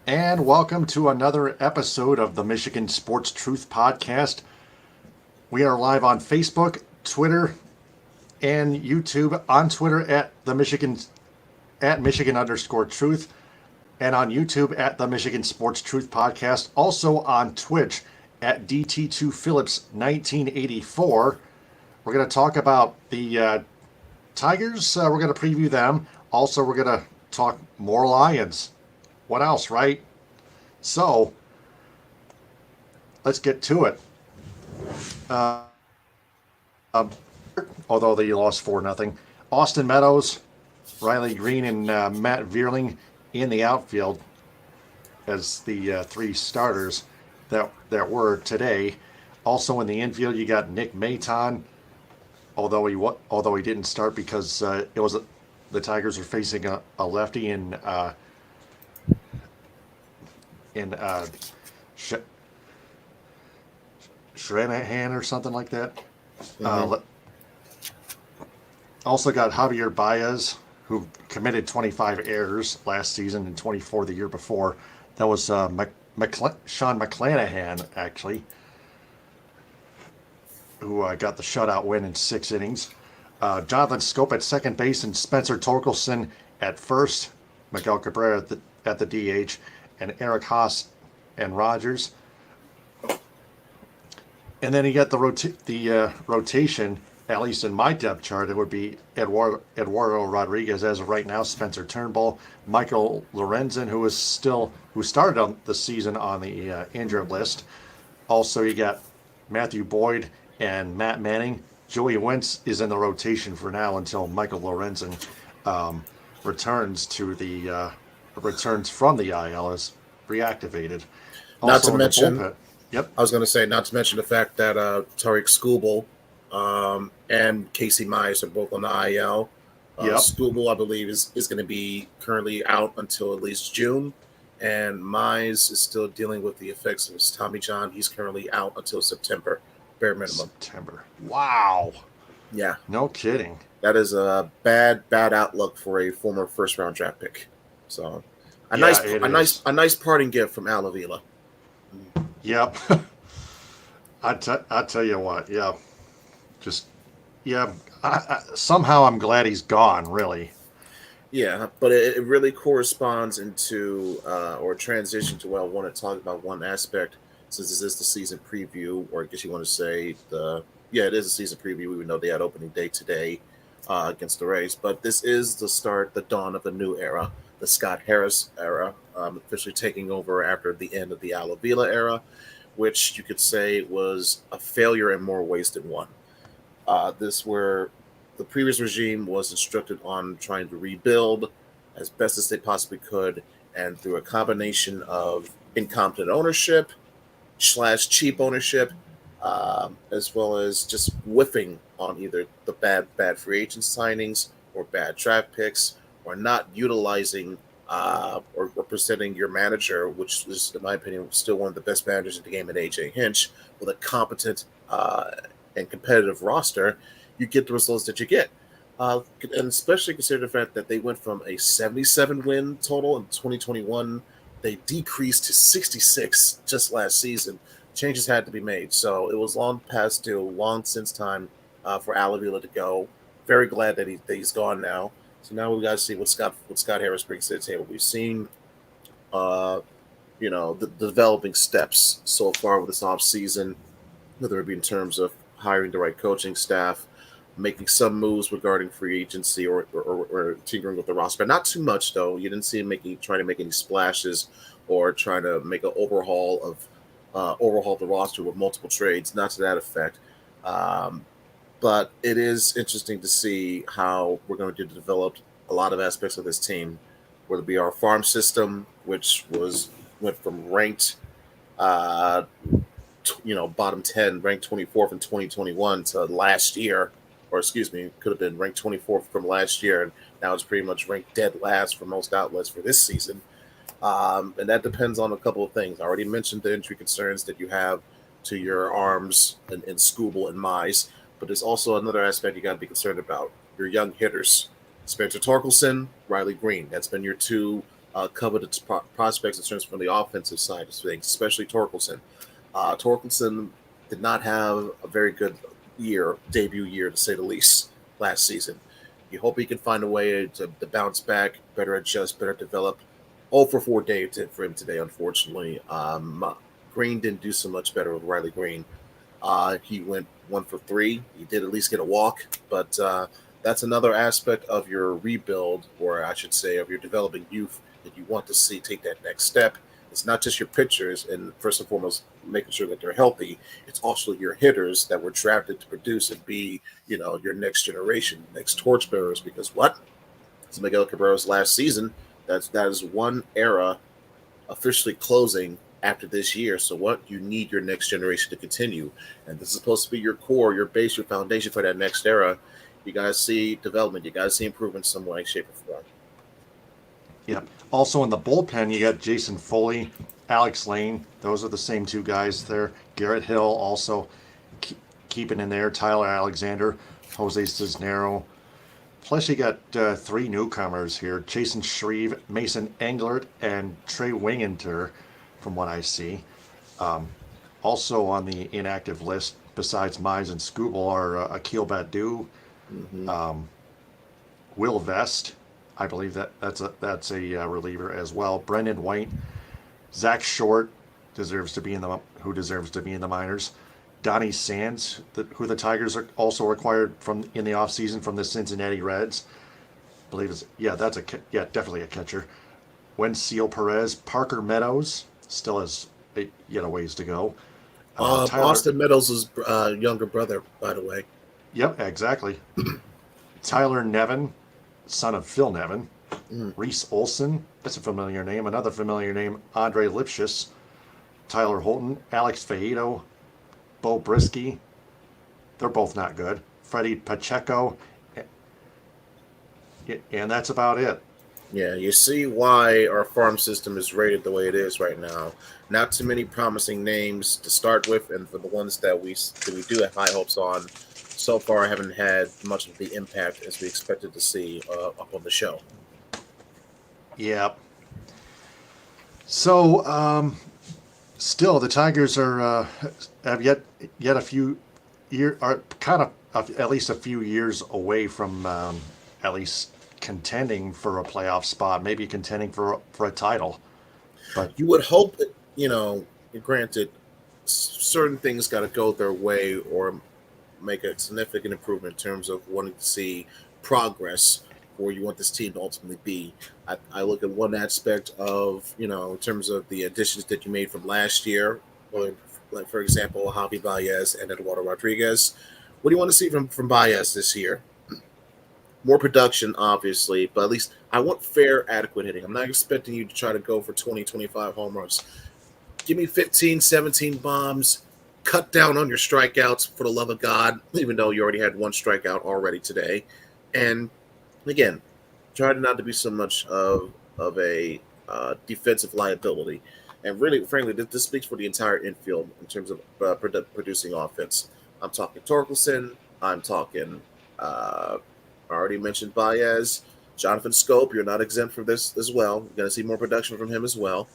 and welcome to another episode of the Michigan Sports Truth Podcast. We are live on Facebook, Twitter, and YouTube. On Twitter at Michigan underscore Truth, and on YouTube at the Michigan Sports Truth Podcast. Also on Twitch at DT2 Phillips 1984. We're going to talk about the Tigers. We're going to preview them. Also, we're going to talk more Lions. What else, right? So, let's get to it. Uh, Although they lost 4-0. Austin Meadows, Riley Green, and Matt Vierling in the outfield as the three starters that were today. Also in the infield, you got Nick Maton, although he didn't start because the Tigers are facing a lefty in Shanahan or something like that. Mm-hmm. Also got Javier Baez, who committed 25 errors last season and 24 the year before. That was Sean McClanahan, actually, who got the shutout win in 6 innings. Jonathan Scope at second base and Spencer Torkelson at first. Miguel Cabrera at the DH, and Eric Haas and Rogers. And then you got the rotation, at least in my depth chart. It would be Eduardo Rodriguez as of right now, Spencer Turnbull, Michael Lorenzen, who started on the season on the injured list. Also, you got Matthew Boyd and Matt Manning. Joey Wentz is in the rotation for now until Michael Lorenzen returns from the IL, is reactivated. Not to mention, yep. I was going to say, not to mention the fact that Tariq Skubal and Casey Mize are both on the IL. Skubal, I believe, is going to be currently out until at least June, and Mize is still dealing with the effects of his Tommy John. He's currently out until September, bare minimum. September. Wow. Yeah. No kidding. That is a bad outlook for a former first-round draft pick. So, a nice parting gift from Al Avila. Yep. I tell you what. Yeah. Somehow I'm glad he's gone. Really. Yeah, but it really corresponds into or transition to what I want to talk about one aspect, since this is the season preview, or I guess you want to say it is a season preview. We know they had opening day today against the Rays, but this is the dawn of a new era, the Scott Harris era, officially taking over after the end of the Al Avila era, which you could say was a failure in more ways than one. Where the previous regime was instructed on trying to rebuild as best as they possibly could, and through a combination of incompetent ownership / cheap ownership, as well as just whiffing on either the bad free agent signings or bad draft picks, or not utilizing or presenting your manager, which is, in my opinion, still one of the best managers in the game, at AJ Hinch, with a competent and competitive roster, you get the results that you get. And especially consider the fact that they went from a 77 win total in 2021, they decreased to 66 just last season. Changes had to be made. So it was long past due, long since time for Al Avila to go. Very glad that he's gone now. So now we've got to see what Scott Harris brings to the table. We've seen, the developing steps so far with this offseason, whether it be in terms of hiring the right coaching staff, making some moves regarding free agency, or tinkering with the roster. Not too much, though. You didn't see him trying to make any splashes or trying to make an overhaul the roster with multiple trades. Not to that effect. But it is interesting to see how we're going to develop a lot of aspects of this team, whether it be our farm system, which went from ranked, bottom 10, ranked 24th in 2021 to last year, or excuse me, could have been ranked 24th from last year, and now it's pretty much ranked dead last for most outlets for this season. And that depends on a couple of things. I already mentioned the injury concerns that you have to your arms in Skubal and Mize. But there's also another aspect you got to be concerned about: your young hitters, Spencer Torkelson, Riley Green. That's been your two coveted prospects in terms from the offensive side of things, especially Torkelson. Torkelson did not have a very good debut year to say the least, last season. You hope he can find a way to bounce back, better adjust, better develop. 0 for 4 day for him today, unfortunately. Green didn't do so much better with Riley Green. He went 1 for 3. He did at least get a walk, but that's another aspect of your rebuild, or I should say, of your developing youth that you want to see take that next step. It's not just your pitchers, and first and foremost, making sure that they're healthy. It's also your hitters that were drafted to produce and be, your next generation, next torchbearers. Because what? It's Miguel Cabrera's last season. That is one era officially closing after this year. So what? You need your next generation to continue. And this is supposed to be your core, your base, your foundation for that next era. You got to see development. You got to see improvement in some way, shape, or form. Yeah. Also in the bullpen, you got Jason Foley, Alex Lane. Those are the same two guys there. Garrett Hill also keeping in there. Tyler Alexander, Jose Cisnero. Plus, you got 3 newcomers here: Jason Shreve, Mason Englert, and Trey Winginter, from what I see. Also on the inactive list, besides Mize and Scooble, are Akil Badu, Will Vest. I believe that's a reliever as well. Brendan White, Zach Short deserves to be in the minors. Donnie Sands, who the Tigers are also acquired in the offseason from the Cincinnati Reds. I believe definitely a catcher. Wencio Perez, Parker Meadows still has a ways to go. Austin Meadows' younger brother, by the way. Yep, exactly. Tyler Nevin, son of Phil Nevin. Reese Olson, that's a familiar name. Another familiar name, Andre Lipschitz. Tyler Holton, Alex Faedo, Bo Brisky. They're both not good. Freddie Pacheco. And that's about it. Yeah, you see why our farm system is rated the way it is right now. Not too many promising names to start with, and for the ones that we do have high hopes on, so far haven't had much of the impact as we expected to see up on the show. Yeah. So, still, the Tigers have yet a few are kind of at least a few years away from at least contending for a playoff spot, maybe contending for a title. But you would hope that, granted, certain things got to go their way or make a significant improvement in terms of wanting to see progress where you want this team to ultimately be. I look at one aspect of, in terms of the additions that you made from last year, like, for example, Javi Baez and Eduardo Rodriguez. What do you want to see from Baez this year? More production, obviously, but at least I want fair, adequate hitting. I'm not expecting you to try to go for 20, 25 home runs. Give me 15, 17 bombs. Cut down on your strikeouts, for the love of God, even though you already had 1 strikeout already today. And again, try not to be so much of a defensive liability. And really, frankly, this speaks for the entire infield in terms of producing offense. I'm talking Torkelson. I'm talking, I already mentioned Baez. Jonathan Scope, you're not exempt from this as well. You're going to see more production from him as well.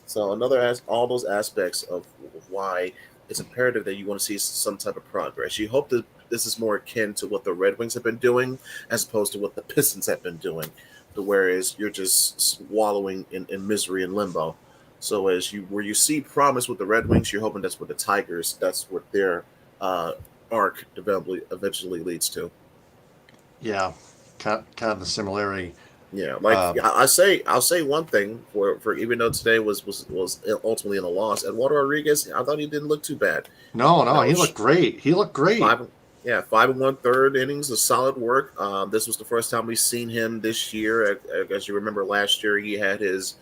So all those aspects of why it's imperative that you want to see some type of progress. You hope that this is more akin to what the Red Wings have been doing as opposed to what the Pistons have been doing, whereas you're just wallowing in misery and limbo. So where you see promise with the Red Wings, you're hoping that's what the Tigers, that's what their arc eventually leads to. Yeah, kind of the similarity. Yeah, I'll say one thing for even though today was ultimately in a loss. Eduardo Rodriguez, I thought he didn't look too bad. No, he looked great. 5 and 1/3 innings of solid work. This was the first time we've seen him this year. As you remember, last year he had his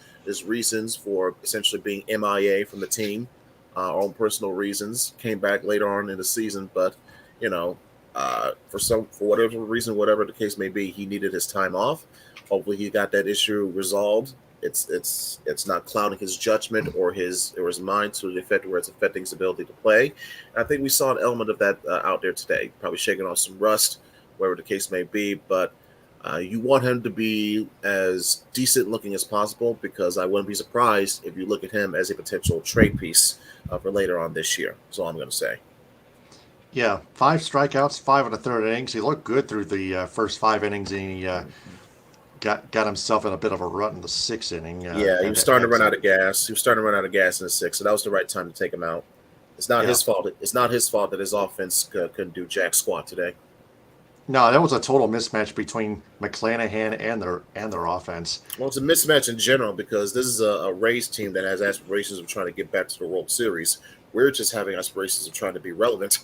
reasons for essentially being MIA from the team, on personal reasons. Came back later on in the season, but for whatever reason, whatever the case may be, he needed his time off. Hopefully, he got that issue resolved. It's not clouding his judgment or his mind to the effect where it's affecting his ability to play. And I think we saw an element of that out there today. Probably shaking off some rust, whatever the case may be. But You want him to be as decent looking as possible because I wouldn't be surprised if you look at him as a potential trade piece for later on this year. That's all I'm going to say. Yeah, 5 strikeouts, 5 and a third innings. He looked good through the first 5 innings, and he got himself in a bit of a rut in the sixth inning. Yeah, he was starting to Had run out some, of gas. He was starting to run out of gas in the sixth, so that was the right time to take him out. It's not yeah. his fault. It's not his fault that his offense couldn't do jack squat today. No, that was a total mismatch between McClanahan and their offense. Well, it's a mismatch in general because this is a Rays team that has aspirations of trying to get back to the World Series. We're just having aspirations of trying to be relevant.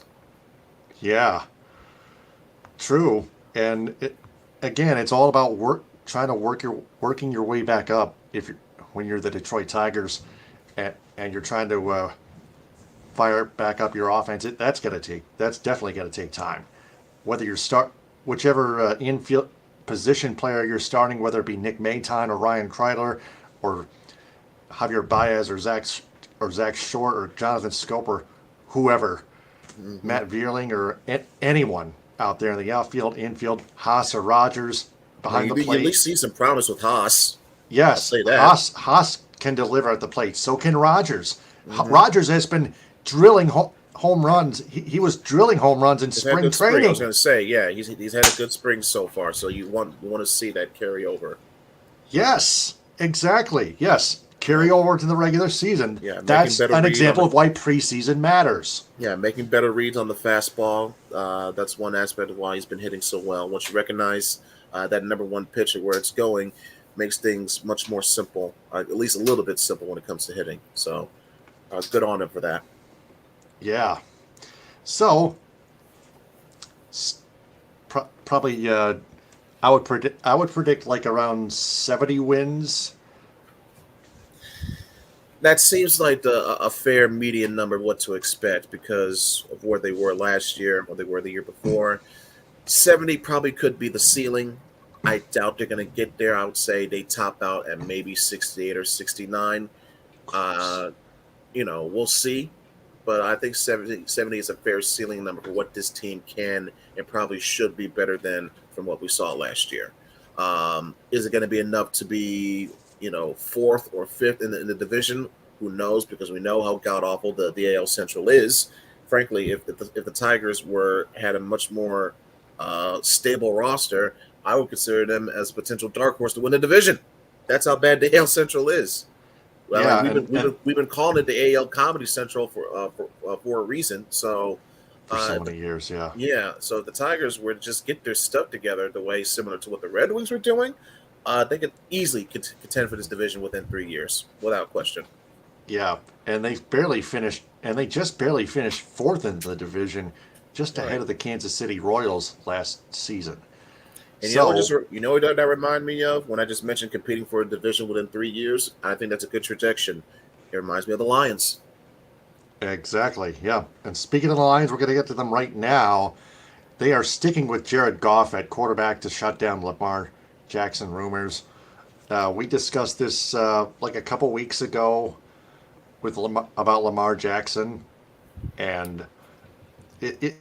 Yeah, true. And again, it's all about trying to working your way back up. If you're when you're the Detroit Tigers, and you're trying to fire back up your offense, that's definitely gonna take time. Whether you're whichever infield position player you're starting, whether it be Nick Maton or Ryan Kreidler or Javier Baez or Zach Short or Jonathan Scope or whoever, Matt Vierling or anyone out there in the outfield, infield, Haas or Rogers I mean, behind the you at plate. least see some promise with Haas. I'll Yes, say that. Haas can deliver at the plate. So can Rogers. Mm-hmm. Rogers has been drilling home runs. He was drilling home runs in He's had a spring good spring. I was training. going to say, yeah, he's had a good spring so far. So you want to see that carry over. Yes, exactly. Yes, carry over to the regular season. Yeah, making That's better an read on example the of why preseason matters. making better reads on the fastball. That's one aspect of why he's been hitting so well. Once you recognize that number one pitch and where it's going, makes things much more simple, at least a little bit simple when it comes to hitting. So good on him for that. Yeah. So probably I would predict like around 70 wins. That seems like a fair median number of what to expect because of where they were last year, where they were the year before. 70 probably could be the ceiling. I doubt they're going to get there. I would say they top out at maybe 68 or 69. Uh, we'll see. But I think 70 is a fair ceiling number for what this team can and probably should be better than from what we saw last year. Is it going to be enough to be, fourth or fifth in the division? Who knows? Because we know how god awful the AL Central is. Frankly, if the Tigers had a much more stable roster, I would consider them as a potential dark horse to win the division. That's how bad the AL Central is. Well, like Yeah, and we've been calling it the AL Comedy Central for a reason. So, for so uh, many years, yeah. yeah. So if the Tigers were to just get their stuff together the way similar to what the Red Wings were doing, they could easily contend for this division within 3 years, without question. Yeah, and they just barely finished fourth in the division, just ahead Right. of the Kansas City Royals last season. And you know what So, that remind me of when I just mentioned competing for a division within 3 years. I think that's a good projection. It reminds me of the Lions. exactly, yeah. And speaking of the Lions, we're going to get to them right now. They are sticking with Jared Goff at quarterback to shut down Lamar Jackson rumors. We discussed this like a couple weeks ago about Lamar Jackson, and it, it,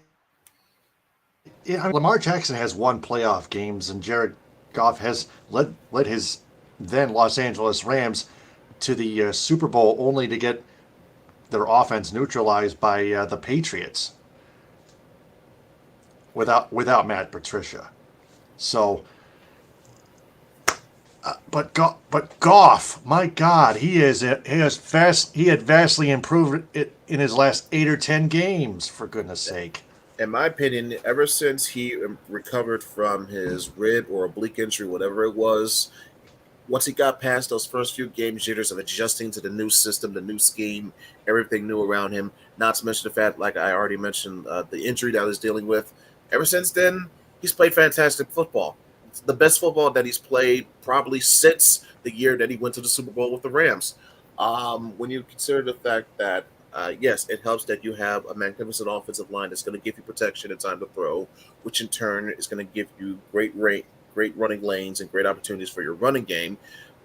I mean, Lamar Jackson has won playoff games, and Jared Goff has led his then Los Angeles Rams to the Super Bowl only to get their offense neutralized by the Patriots without Matt Patricia. So, but Goff, my God, he had vastly improved it in his last 8 or 10 games. For goodness sake. In my opinion, ever since he recovered from his rib or oblique injury, whatever it was, once he got past those first few game jitters of adjusting to the new system, the new scheme, everything new around him, not to mention the fact, like I already mentioned, the injury that I was dealing with, ever since then, he's played fantastic football. It's the best football that he's played probably since the year that he went to the Super Bowl with the Rams. When you consider the fact that yes, it helps that you have a magnificent offensive line that's going to give you protection and time to throw, which in turn is going to give you great running lanes and great opportunities for your running game.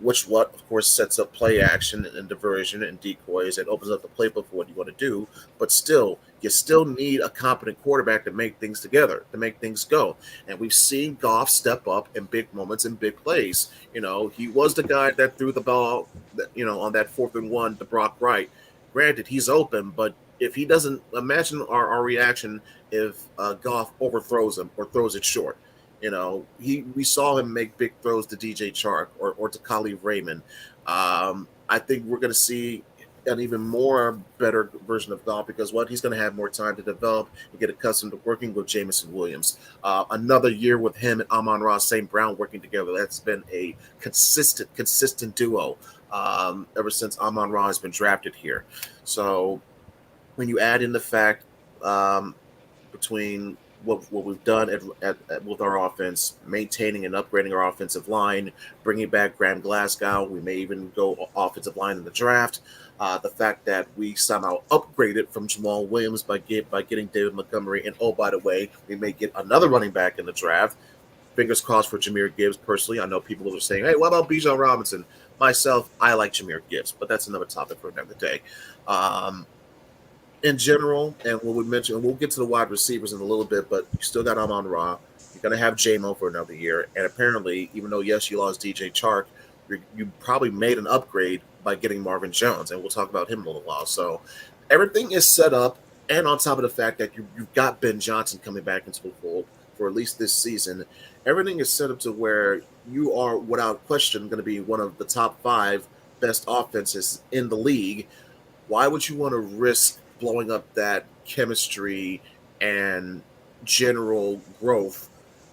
what of course sets up play action and diversion and decoys and opens up the playbook for what you want to do. But still, you still need a competent quarterback to make things together, to make things go. And we've seen Goff step up in big moments and big plays. He was the guy that threw the ball, on that 4th and 1 to Brock Wright. Granted, he's open, but if he doesn't, imagine our reaction if Goff overthrows him or throws it short. We saw him make big throws to DJ Chark or to Khalil Raymond. I think we're going to see an even more better version of Goff because he's going to have more time to develop and get accustomed to working with Jameson Williams. Another year with him and Amon-Ra St. Brown working together. That's been a consistent duo ever since Amon-Ra has been drafted here. So when you add in the fact between what we've done with our offense, maintaining and upgrading our offensive line, bringing back Graham Glasgow. We may even go offensive line in the draft. The fact that we somehow upgraded from Jamal Williams by getting David Montgomery. And, oh, by the way, we may get another running back in the draft. Fingers crossed for Jahmyr Gibbs personally. I know people are saying, hey, what about Bijan Robinson? Myself, I like Jahmyr Gibbs, but that's another topic for another day. In general, and what we mentioned, and we'll get to the wide receivers in a little bit, but you still got Amon-Ra. You're going to have J-Mo for another year. And apparently, even though, yes, you lost DJ Chark, you probably made an upgrade by getting Marvin Jones, and we'll talk about him in a little while. So everything is set up, and on top of the fact that you've got Ben Johnson coming back into the fold for at least this season, everything is set up to where you are, without question, going to be one of the top 5 best offenses in the league. Why would you want to risk blowing up that chemistry and general growth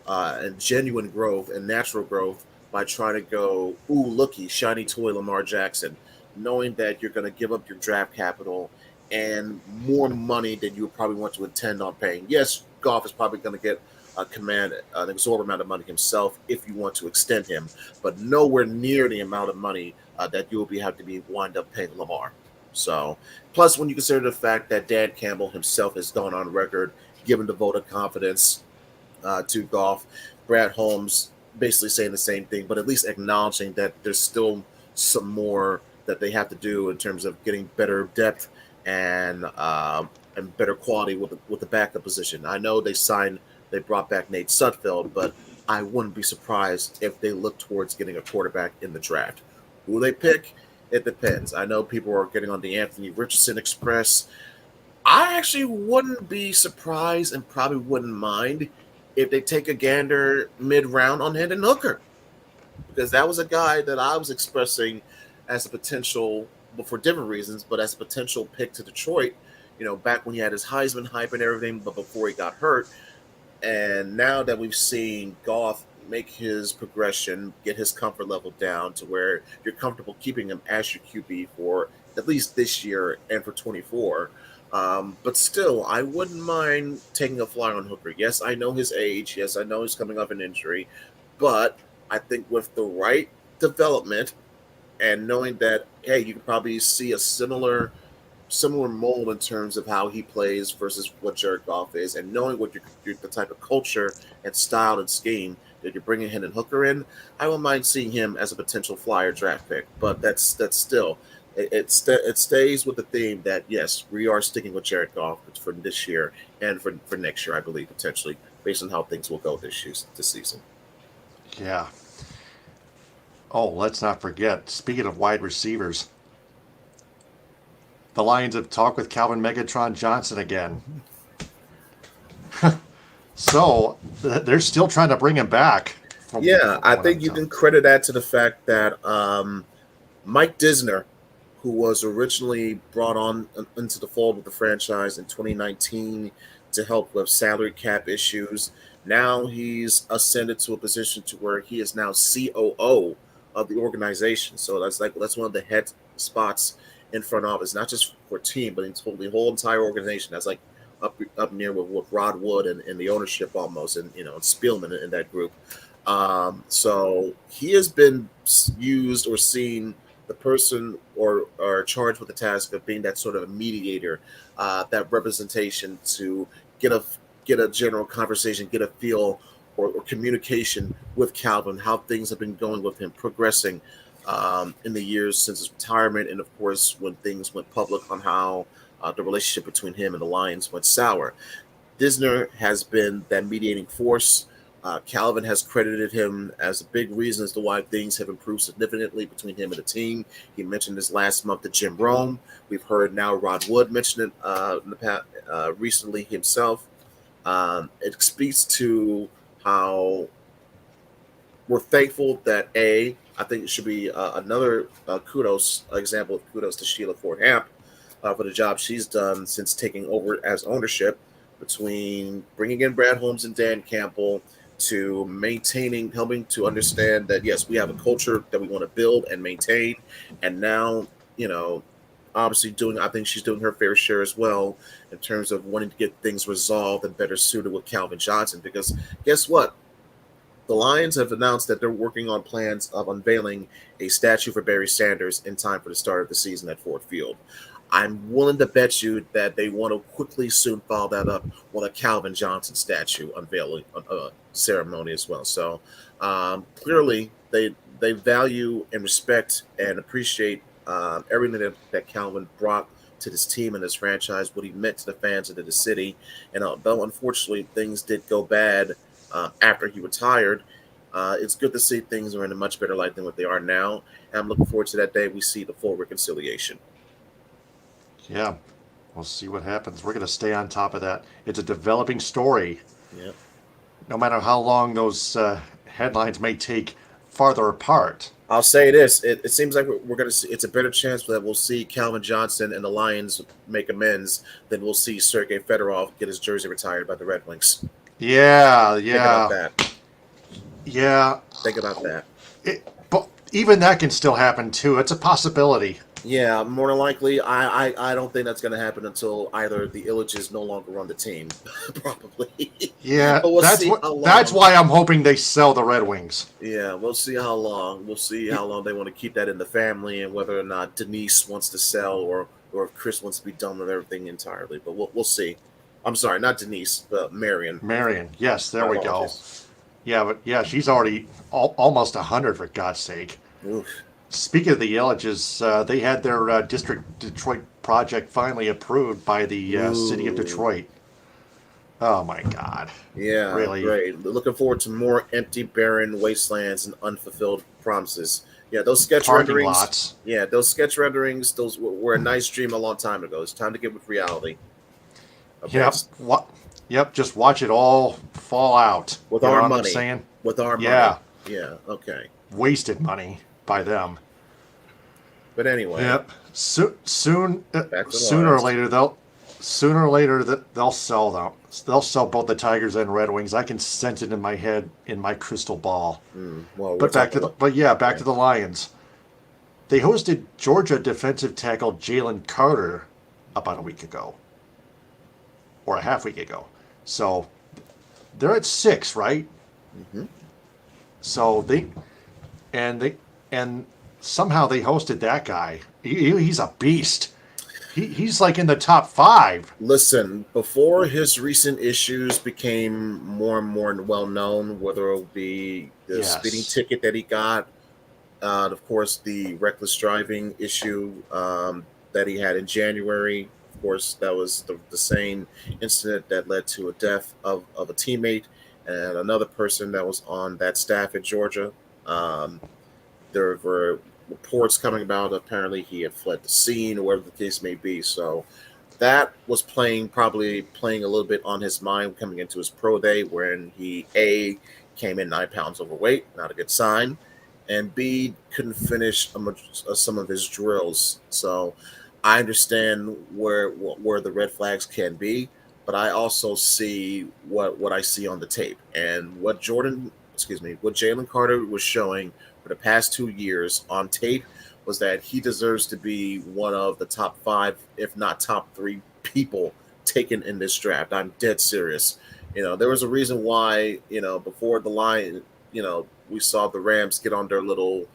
and genuine growth and natural growth by trying to go, ooh, looky, shiny toy Lamar Jackson, knowing that you're going to give up your draft capital and more money than you would probably want to intend on paying? Yes, Goff is probably going to get an exorbitant amount of money himself if you want to extend him, but nowhere near the amount of money that you will have to wind up paying Lamar. So, plus when you consider the fact that Dan Campbell himself has gone on record, given the vote of confidence to Goff, Brad Holmes basically saying the same thing, but at least acknowledging that there's still some more that they have to do in terms of getting better depth and better quality with the backup position. I know they brought back Nate Sudfeld, but I wouldn't be surprised if they look towards getting a quarterback in the draft. Who they pick? It depends. I know people are getting on the Anthony Richardson Express. I actually wouldn't be surprised and probably wouldn't mind if they take a gander mid-round on Hendon Hooker, because that was a guy that I was expressing as a potential, but for different reasons, but as a potential pick to Detroit, back when he had his Heisman hype and everything, but before he got hurt. And now that we've seen Goff make his progression, get his comfort level down to where you're comfortable keeping him as your QB for at least this year and for 24. But still, I wouldn't mind taking a flyer on Hooker. Yes, I know his age. Yes, I know he's coming off an injury. But I think with the right development and knowing that, hey, you could probably see a similar mold in terms of how he plays versus what Jared Goff is, and knowing what the type of culture and style and scheme that you're bringing Hendon Hooker in, I wouldn't mind seeing him as a potential flyer draft pick. But that's still it stays with the theme that yes, we are sticking with Jared Goff for this year and for next year, I believe, potentially based on how things will go this season. Yeah. Oh, let's not forget. Speaking of wide receivers, the Lions have talked with Calvin Megatron Johnson again. So they're still trying to bring him back. I think you can credit that to the fact that Mike Disner, who was originally brought on into the fold with the franchise in 2019 to help with salary cap issues, now he's ascended to a position to where he is now COO of the organization. So that's one of the head spots in front office, not just for team, but in the whole entire organization. That's like up near with Rod Wood and the ownership almost, and Spielman in that group. So he has been used or seen the person or charged with the task of being that sort of a mediator, that representation to get a general conversation, get a feel or communication with Calvin, how things have been going with him, progressing. in the years since his retirement, and of course when things went public on how the relationship between him and the Lions went sour. Disner has been that mediating force. Calvin has credited him as a big reason as to why things have improved significantly between him and the team. He mentioned this last month to Jim Rome. We've heard now Rod Wood mention it in the past, recently himself. It speaks to how we're thankful that I think it should be another kudos example of kudos to Sheila Ford Hamp for the job she's done since taking over as ownership, between bringing in Brad Holmes and Dan Campbell to maintaining, helping to understand that yes, we have a culture that we want to build and maintain, and now obviously doing. I think she's doing her fair share as well in terms of wanting to get things resolved and better suited with Calvin Johnson. Because guess what? The Lions have announced that they're working on plans of unveiling a statue for Barry Sanders in time for the start of the season at Ford Field. I'm willing to bet you that they want to quickly soon follow that up with a Calvin Johnson statue unveiling ceremony as well. So clearly, they value and respect and appreciate everything that Calvin brought to this team and this franchise, what he meant to the fans and to the city. And although unfortunately things did go bad after he retired, it's good to see things are in a much better light than what they are now. And I'm looking forward to that day we see the full reconciliation. Yeah, we'll see what happens. We're going to stay on top of that. It's a developing story. Yeah. No matter how long those headlines may take farther apart. I'll say this: it seems like we're going to see. It's a better chance that we'll see Calvin Johnson and the Lions make amends than we'll see Sergei Fedorov get his jersey retired by the Red Wings. Yeah. Think about that. Yeah. Think about that. But even that can still happen too. It's a possibility. Yeah, more than likely, I don't think that's going to happen until either the Illiches no longer run the team, probably. Yeah, But we'll see how long. that's why I'm hoping they sell the Red Wings. Yeah, we'll see how long. We'll see how long they want to keep that in the family, and whether or not Denise wants to sell, or if Chris wants to be done with everything entirely. But we'll see. I'm sorry, not Denise, but Marion. Marion, yes, there My we go. apologies. Yeah, but yeah, she's already almost 100 for God's sake. Oof. Speaking of the Illiches, they had their District Detroit project finally approved by the city of Detroit. Oh my God! Yeah, Really? great. Looking forward to more empty, barren wastelands and unfulfilled promises. Yeah, those sketch Parking renderings. lots. Yeah, those sketch renderings. Those were a nice dream a long time ago. It's time to get with reality. Okay. Yep. What? Yep. Just watch it all fall out. With You know our what I'm money. saying? With our money. Yeah. Yeah. Okay. Wasted money by them. But anyway. Yep. Soon, sooner Lions. or later they'll sell them. They'll sell both the Tigers and Red Wings. I can sense it in my head, in my crystal ball. Well, But back to the Lions. They hosted Georgia defensive tackle Jalen Carter about a week ago, or a half week ago. So they're at 6, right? Mm-hmm. So and somehow they hosted that guy. He's a beast. He's like in the top 5. Listen, before his recent issues became more and more well known, whether it be the speeding ticket that he got, of course, the reckless driving issue that he had in January. Of course, that was the same incident that led to a death of a teammate and another person that was on that staff at Georgia. There were reports coming about apparently he had fled the scene or whatever the case may be. So that was probably playing a little bit on his mind coming into his pro day, wherein he came in 9 pounds overweight, not a good sign, and B couldn't finish some of his drills. So I understand where the red flags can be, but I also see what I see on the tape, and what Jalen Carter was showing for the past 2 years on tape was that he deserves to be one of the top 5, if not top 3 people taken in this draft. I'm dead serious. There was a reason why, before the line, we saw the Rams get on their little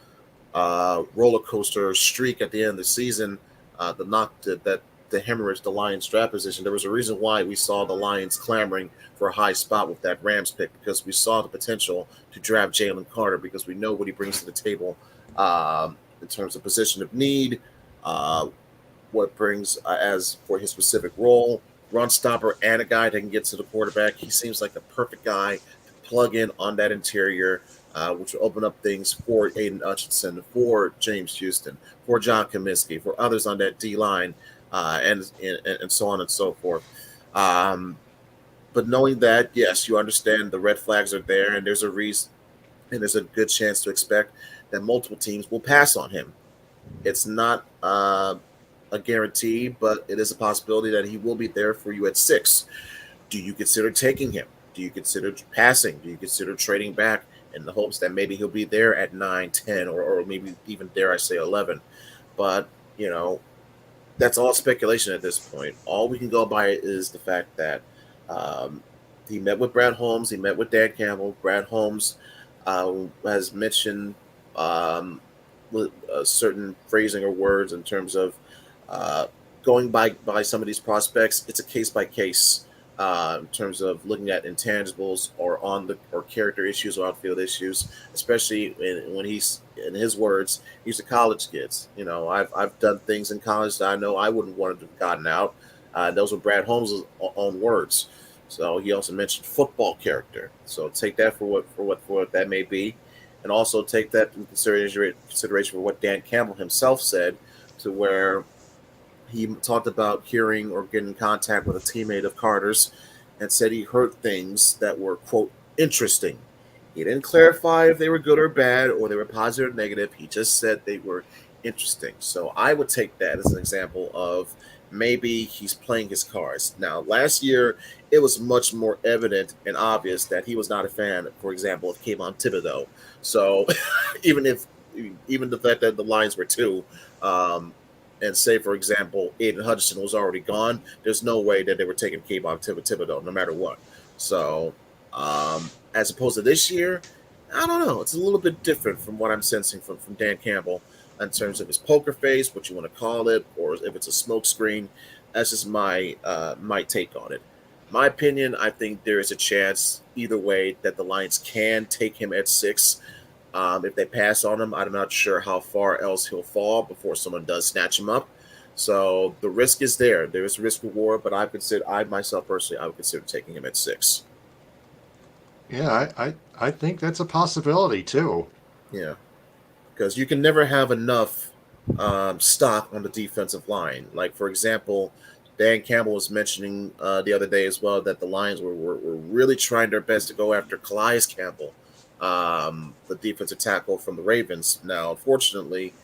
roller coaster streak at the end of the season, that to hemorrhage the Lions draft position. There was a reason why we saw the Lions clamoring for a high spot with that Rams pick, because we saw the potential to draft Jalen Carter, because we know what he brings to the table in terms of position of need, uh, what it brings as for his specific role, run stopper, and a guy that can get to the quarterback. He seems like the perfect guy to plug in on that interior, which will open up things for Aiden Hutchinson, for James Houston, for John Comiskey, for others on that D line, and so on and so forth. Um, but knowing that, yes, you understand the red flags are there, and there's a reason, and there's a good chance to expect that multiple teams will pass on him. It's not a guarantee, but it is a possibility that he will be there for you at 6. Do you consider taking him? Do you consider passing? Do you consider trading back in the hopes that maybe he'll be there at 9, 10, or maybe even, dare I say, 11? But, that's all speculation at this point. All we can go by is the fact that um, he met with Brad Holmes. He met with Dan Campbell. Brad Holmes has mentioned with certain phrasing or words in terms of uh, going by some of these prospects. It's a case by case in terms of looking at intangibles or character issues or outfield issues, especially when he's, in his words, he's a college kids. I've done things in college that I know I wouldn't want to have gotten out. Those were Brad Holmes' own words. So he also mentioned football character. So take that for what that may be, and also take that in consideration for what Dan Campbell himself said, to where he talked about hearing or getting in contact with a teammate of Carter's and said he heard things that were, quote, interesting. He didn't clarify if they were good or bad or they were positive or negative. He just said they were interesting. So I would take that as an example of maybe he's playing his cards. Now, last year, it was much more evident and obvious that he was not a fan, for example, of Kayvon Thibodeau. So even the fact that the Lions were 2, and say, for example, Aiden Hutchinson was already gone, there's no way that they were taking Kayvon Thibodeau no matter what. So as opposed to this year, I don't know. It's a little bit different from what I'm sensing from Dan Campbell in terms of his poker face, what you want to call it, or if it's a smoke screen. That's just my take on it. My opinion, I think there is a chance either way that the Lions can take him at 6. If they pass on him, I'm not sure how far else he'll fall before someone does snatch him up. So the risk is there. There is risk reward, but I myself personally, I would consider taking him at 6. Yeah, I think that's a possibility too. Yeah, because you can never have enough stock on the defensive line. Like, for example, Dan Campbell was mentioning the other day as well that the Lions were really trying their best to go after Calais Campbell, the defensive tackle from the Ravens. Now, unfortunately,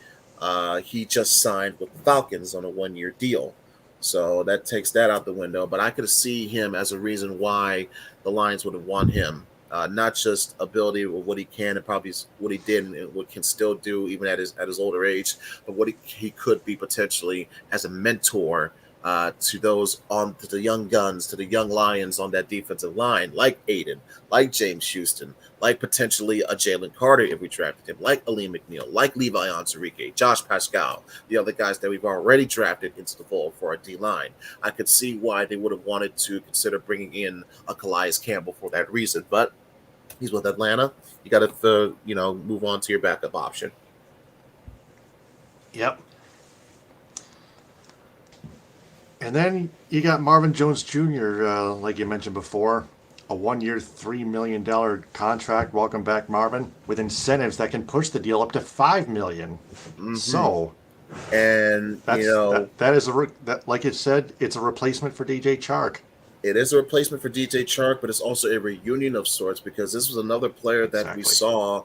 he just signed with the Falcons on a 1-year deal. So that takes that out the window. But I could see him as a reason why the Lions would have won him. Not just ability or what he can and probably what he did and what can still do even at his older age, but what he could be potentially as a mentor to the young guns, to the young lions on that defensive line, like Aiden, like James Houston, like potentially a Jalen Carter if we drafted him, like Aleem McNeil, like Levi Onwuzurike, Josh Pascal, the other guys that we've already drafted into the fold for our D line. I could see why they would have wanted to consider bringing in a Calais Campbell for that reason, but he's with Atlanta. You got to move on to your backup option. Yep. And then you got Marvin Jones Jr., like you mentioned before, a 1-year, $3 million contract. Welcome back, Marvin, with incentives that can push the deal up to $5 million. Mm-hmm. So, and that is like it said, it's a replacement for DJ Chark. It is a replacement for DJ Chark, but it's also a reunion of sorts, because this was another player that we saw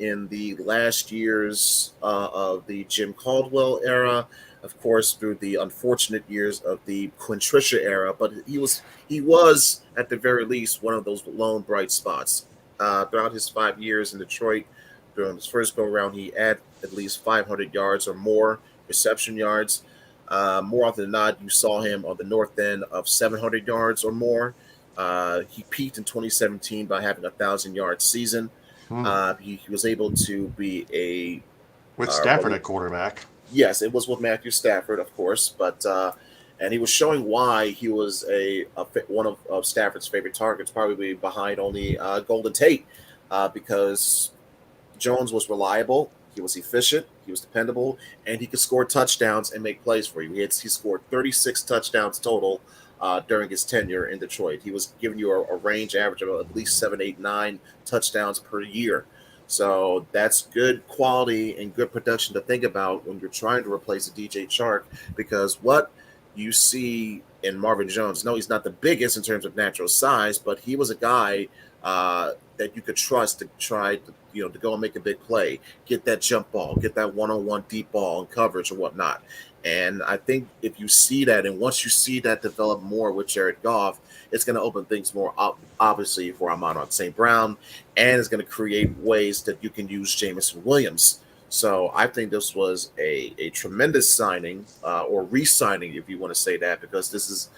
in the last years of the Jim Caldwell era, of course, through the unfortunate years of the Quinn Trisha era. But he was at the very least one of those lone bright spots throughout his 5 years in Detroit. During his first go around, he had at least 500 yards or more reception yards. More often than not, you saw him on the north end of 700 yards or more. He peaked in 2017 by having a 1,000-yard season. He was able to be with Stafford at quarterback. Yes, it was with Matthew Stafford, of course, but and he was showing why he was one of Stafford's favorite targets, probably behind only Golden Tate, because Jones was reliable, he was efficient, he was dependable, and he could score touchdowns and make plays for you. He scored 36 touchdowns total during his tenure in Detroit. He was giving you a range average of at least 7, 8, 9 touchdowns per year. So that's good quality and good production to think about when you're trying to replace a DJ Chark, because what you see in Marvin Jones, no, he's not the biggest in terms of natural size, but he was a guy that you could trust to try to go and make a big play, get that jump ball, get that one-on-one deep ball and coverage or whatnot. And I think if you see that, and once you see that develop more with Jared Goff, it's going to open things more up, obviously, for Amon St. Brown, and it's going to create ways that you can use Jameson Williams. So I think this was a tremendous signing, or re-signing, if you want to say that, because this is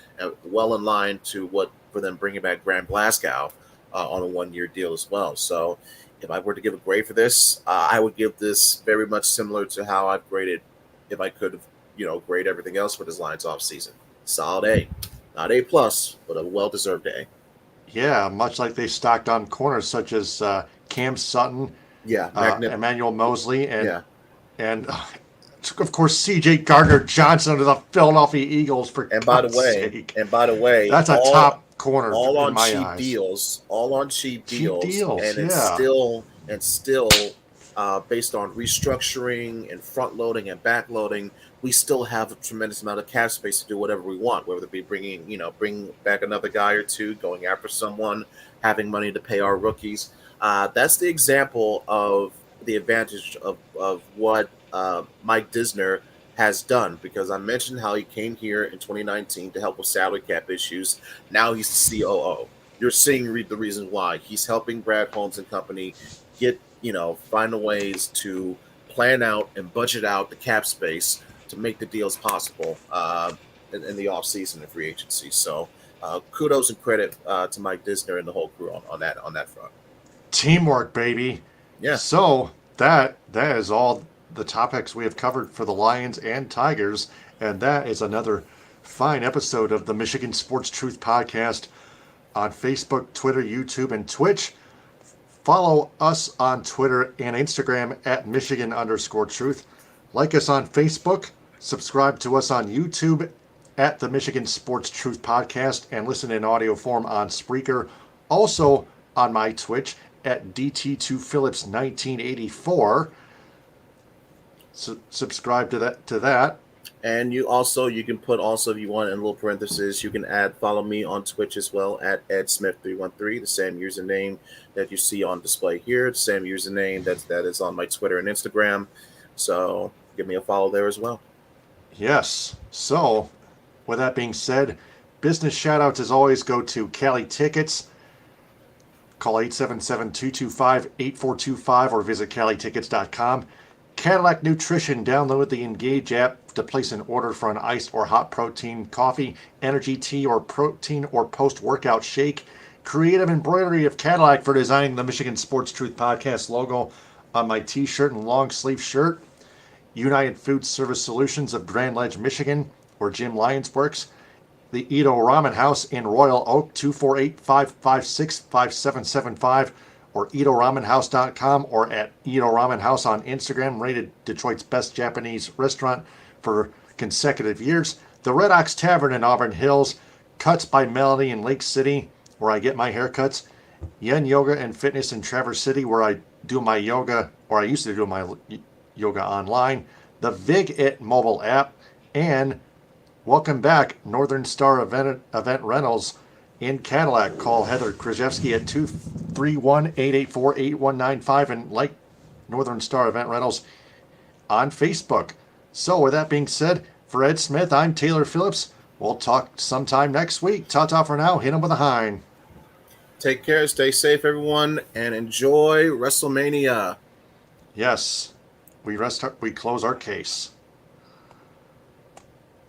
well in line to what for them bringing back Graham Glasgow on a one-year deal as well. So if I were to give a grade for this, I would give this very much similar to how I've graded, if I could have, grade everything else for this Lions off season. Solid A, not A plus, but a well-deserved A. Yeah, much like they stocked on corners such as Cam Sutton, Emmanuel Mosley, and of course C.J. Gardner-Johnson of the Philadelphia Eagles. And by the way, that's a top corner all on in my cheap eyes. deals, and yeah. still based on restructuring and front loading and back loading, we still have a tremendous amount of cap space to do whatever we want, whether it be bring back another guy or two, going after someone, having money to pay our rookies. That's the example of the advantage of what Mike Disner has done, because I mentioned how he came here in 2019 to help with salary cap issues. Now he's the COO. You're seeing the reason why. He's helping Brad Holmes and company find the ways to plan out and budget out the cap space to make the deals possible in the offseason and free agency. So kudos and credit to Mike Disner and the whole crew on that front. Teamwork, baby. Yeah. So that is all the topics we have covered for the Lions and Tigers, and that is another fine episode of the Michigan Sports Truth Podcast on Facebook, Twitter, YouTube, and Twitch. Follow us on Twitter and Instagram at Michigan_Truth. Like us on Facebook. Subscribe to us on YouTube at the Michigan Sports Truth Podcast, and listen in audio form on Spreaker. Also on my Twitch at DT2Phillips1984. Subscribe to that. And you can put if you want in little parentheses, you can follow me on Twitch as well at EdSmith313, the same username that you see on display here, the same username that is on my Twitter and Instagram. So give me a follow there as well. Yes. So with that being said, business shout outs as always go to Cali Tickets. Call 877-225-8425 or visit CaliTickets.com. Cadillac Nutrition, download the Engage app to place an order for an iced or hot protein coffee, energy tea, or protein or post-workout shake. Creative embroidery of Cadillac for designing the Michigan Sports Truth Podcast logo on my t-shirt and long sleeve shirt. United Food Service Solutions of Grand Ledge, Michigan, where Jim Lyons works. The Edo Ramen House in Royal Oak, 248-556-5775, or EdoRamenHouse.com, or at Edo Ramen House on Instagram, rated Detroit's best Japanese restaurant for consecutive years. The Red Ox Tavern in Auburn Hills, Cuts by Melody in Lake City, where I get my haircuts. Yen Yoga and Fitness in Traverse City, where I do my yoga, or I used to do my yoga online. The VigIt mobile app, and welcome back, Northern Star Event Rentals in Cadillac. Call Heather Krzyzewski at 231-884-8195 and like Northern Star Event Rentals on Facebook. So with that being said, for Ed Smith, I'm Taylor Phillips. We'll talk sometime next week. Ta-ta for now. Hit him with a hind. Take care. Stay safe, everyone, and enjoy WrestleMania. Yes. We close our case.